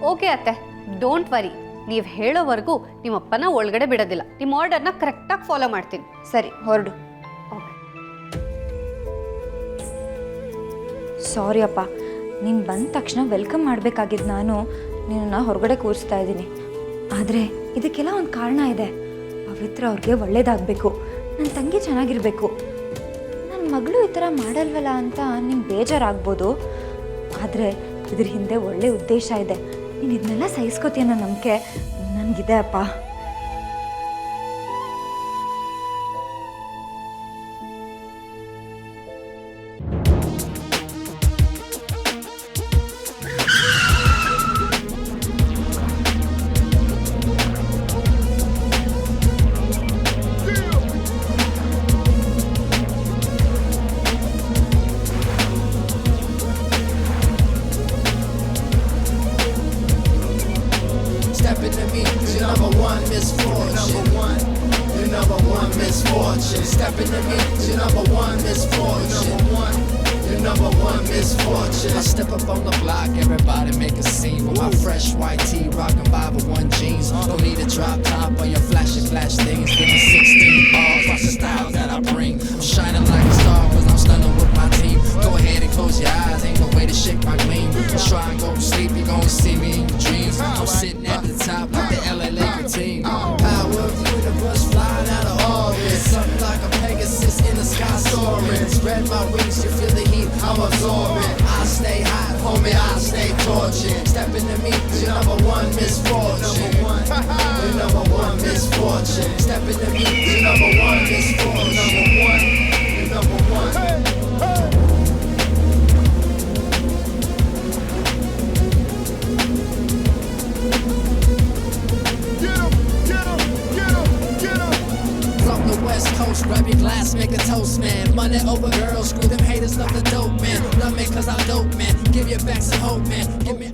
Okay ಅತ್ತೆ, don't worry. ನೀವು ಹೇಳೋವರೆಗೂ ನಿಮ್ಮಪ್ಪನ ಒಳಗಡೆ ಬಿಡೋದಿಲ್ಲ. ನಿಮ್ಮ ಆರ್ಡರ್ನ ಕರೆಕ್ಟಾಗಿ ಫಾಲೋ ಮಾಡ್ತೀನಿ. ಸರಿ, ಹೊರಡು. ಸಾರಿ ಅಪ್ಪ, ನೀನು ಬಂದ ತಕ್ಷಣ ವೆಲ್ಕಮ್ ಮಾಡಬೇಕಾಗಿದ್ದು ನಾನು ನಿನ್ನನ್ನು ಹೊರಗಡೆ ಕೂರಿಸ್ತಾ ಇದ್ದೀನಿ. ಆದರೆ ಇದಕ್ಕೆಲ್ಲ ಒಂದು ಕಾರಣ ಇದೆ. ಪವಿತ್ರ ಅವ್ರಿಗೆ ಒಳ್ಳೇದಾಗಬೇಕು, ನನ್ನ ತಂಗಿ ಚೆನ್ನಾಗಿರಬೇಕು. ನನ್ನ ಮಗಳು ಈ ಥರ ಮಾಡಲ್ವಲ್ಲ ಅಂತ ನಿಂಗೆ ಬೇಜಾರಾಗ್ಬೋದು, ಆದರೆ ಇದ್ರ ಹಿಂದೆ ಒಳ್ಳೆ ಉದ್ದೇಶ ಇದೆ. ನೀನು ಇದನ್ನೆಲ್ಲ ಸಹಿಸ್ಕೋತೀಯ ಅನ್ನೋ ನಂಬಿಕೆ ನನಗಿದೆ ಅಪ್ಪ. Stepping to me, you're number one misfortune. You're number one misfortune. I step up on the block, everybody make a scene with my fresh white tee, rockin' Bible 1 jeans. Don't need a drop top or your flashy flash things. Give me 16 bars, watch the style that I bring. I'm shining like a star 'cause I'm stunning with my team. Go ahead and close your eyes, ain't no way to shake my gleam. Try and go to sleep, you gon' see me in your dreams. I'm sitting at the top like the LA Lakers team. Power of the universe flying out of orbit. Something like a Pegasus in the sky soaring. Spread my wings, you feel the heat, I'm absorbing. I stay hot, homie, I stay torching. Step into me, you're number one misfortune. You're number one misfortune. Step into me, you're number one misfortune. Number one, you're number one. West Coast, grab your glass, make a toast, man. Money over girls, screw them haters, love the dope, man. Love me cause I'm dope, man. Give your back some hope, man. Give me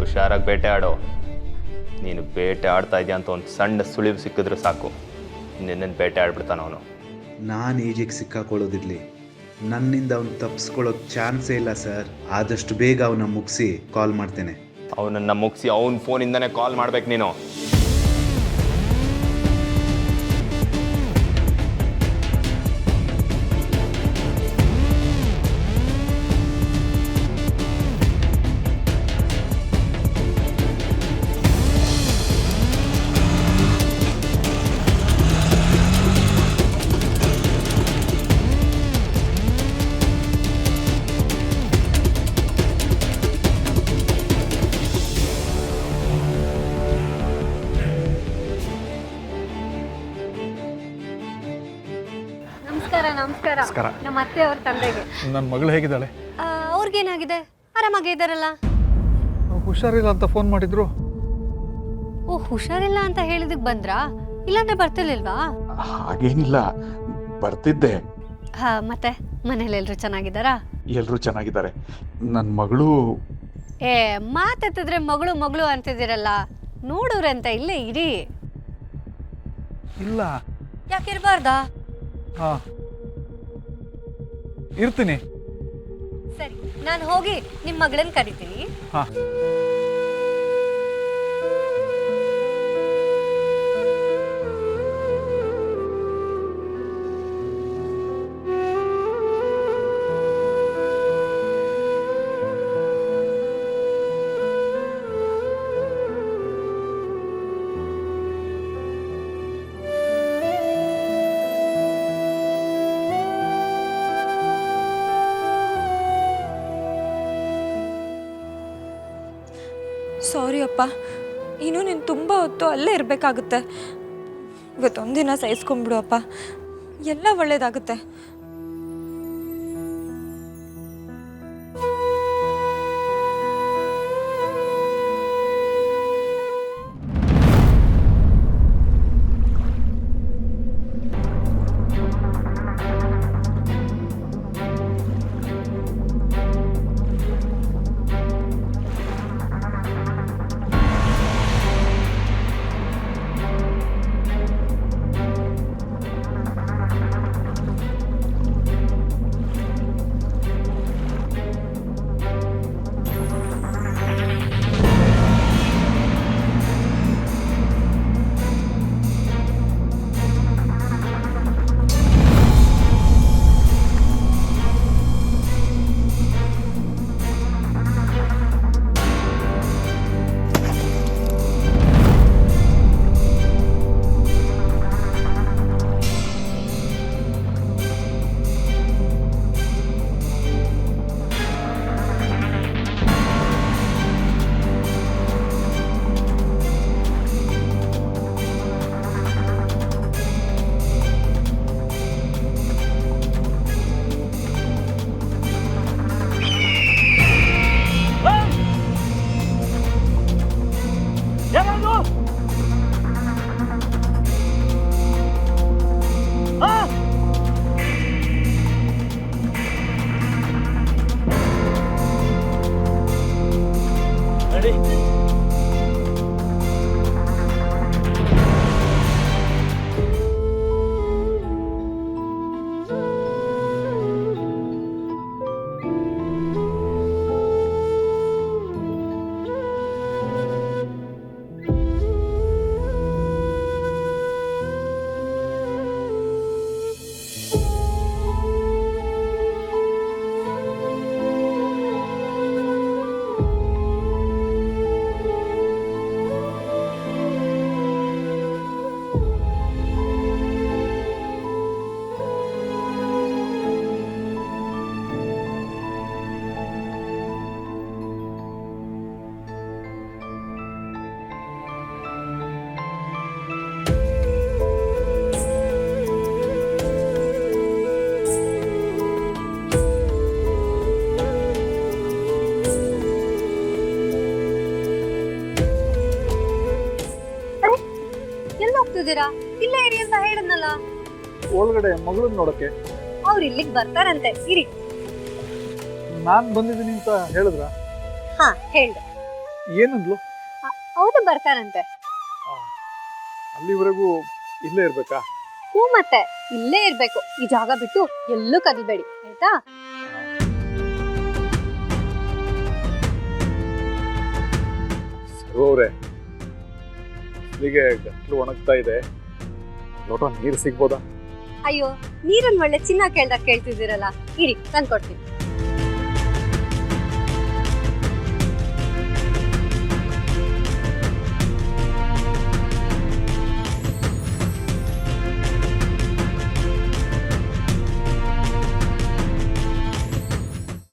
ಹುಷಾರಾಗಿ ಬೇಟೆ ಆಡೋ. ನೀನು ಬೇಟೆ ಆಡ್ತಾ ಇದೆಯಾ ಅಂತ ಒಂದು ಸಣ್ಣ ಸುಳಿವು ಸಿಕ್ಕಿದ್ರೆ ಸಾಕು, ನಿನ್ನನ್ನು ಬೇಟೆ ಆಡ್ಬಿಡ್ತಾನ ಅವನು. ನಾನು ಈಜಿಗೆ ಸಿಕ್ಕಾಕೊಳ್ಳೋದಿರಲಿ, ನನ್ನಿಂದ ಅವ್ನು ತಪ್ಪಿಸ್ಕೊಳ್ಳೋಕೆ ಚಾನ್ಸೇ ಇಲ್ಲ ಸರ್. ಆದಷ್ಟು ಬೇಗ ಅವನ್ನ ಮುಗಿಸಿ ಕಾಲ್ ಮಾಡ್ತೇನೆ. ಅವನನ್ನು ಮುಗಿಸಿ ಅವನ ಫೋನಿಂದನೇ ಕಾಲ್ ಮಾಡ್ಬೇಕು ನೀನು. ನಮಸ್ಕಾರ. ನಮ್ಮ ಅತ್ತೆ ಅವ್ರ ತಂದೆಗೆ. ನನ್ನ ಮಗಳು ಹೇಗಿದ್ದಾಳೆ? ಅವ್ರಿಗೇನಾಗಿದೆ? ಆರಾಮಾಗೇ ಇದ್ದಾರಲ್ಲ. ಹುಷಾರಿಲ್ಲ ಅಂತ ಫೋನ್ ಮಾಡಿದ್ರು. ಓ, ಹುಷಾರಿಲ್ಲ ಅಂತ ಹೇಳಿದಕ್ಕೆ ಬಂದ್ರಾ? ಇಲ್ಲಾಂದ್ರೆ ಬರ್ತಿರ್ಲಿಲ್ವಾ? ಹಾಗೇನಿಲ್ಲ, ಬರ್ತಿದ್ದೆ. ಮತ್ತೆ ಮನೇಲಿ ಎಲ್ರು ಚೆನ್ನಾಗಿದ್ದಾರಾ? ಎಲ್ಲರೂ ಚೆನ್ನಾಗಿದ್ದಾರೆ. ನನ್ನ ಮಗಳು ಮಾತೆತ್ತಿದ್ರೆ ಮಗಳು ಮಗಳು ಅಂತಿದ್ದೀರಲ್ಲ, ನೋಡೋರಂತ ಇಲ್ಲೇ ಇರಿ. ಇಲ್ಲ, ಯಾಕಿರ್ಬಾರ್ದಾ? ಇರ್ತೀನಿ. ಸರಿ, ನಾನು ಹೋಗಿ ನಿಮ್ಮ ಮಗಳನ್ನ ಕರಿತೀನಿ. ಸಾರಿ ಅಪ್ಪ, ಇನ್ನು ನೀನು ತುಂಬ ಹೊತ್ತು ಅಲ್ಲೇ ಇರಬೇಕಾಗುತ್ತೆ. ಇವತ್ತೊಂದಿನ ಸಹಿಸ್ಕೊಂಡ್ಬಿಡು ಅಪ್ಪ, ಎಲ್ಲ ಒಳ್ಳೇದಾಗುತ್ತೆ. ಹೋಗ್ತಿದ್ದೀರಾ? ಇಲ್ಲೇ ಇರಿ ಅಂತ ಹೇಳಿದ್ನಲ್ಲ. ಒಳಗಡೆ ಮಗಳನ್ನ ನೋಡಕ್ಕೆ ಅವ್ರು ಇಲ್ಲಿಗೆ ಬರ್ತಾರಂತೆ, ಇರಿ. ನಾನು ಬಂದಿದ್ದೀನಿ ಅಂತ ಹೇಳಿದ್ರ? ಹಾ, ಹೇಳ್ದೆ. ಏನಂದ್ಲು? ಅವರು ಬರ್ತಾರಂತೆ. ಅಲ್ಲಿವರೆಗೂ ಇಲ್ಲೇ ಇರ್ಬೇಕಾ? ಹ್ಞೂ, ಮತ್ತೆ ಇಲ್ಲೇ ಇರ್ಬೇಕು. ಈ ಜಾಗ ಬಿಟ್ಟು ಎಲ್ಲೂ ಕದಲ್ಬೇಡಿ, ಆಯ್ತಾ? ಸರ್ವವ್ರೆ, ಹೀಗೆ ಗಟ್ಲು ಒಣಗ್ತಾ ಇದೆ, ಲೋಟ ನೀರು ಸಿಗ್ಬೋದಾ? ಅಯ್ಯೋ, ನೀರನ್ ಒಳ್ಳೆ ಚಿನ್ನ ಕೇಳ್ದಾಗ ಕೇಳ್ತಿದ್ದೀರಲ್ಲ, ಇರಿ ತಂದ್ಕೊಡ್ತೀನಿ.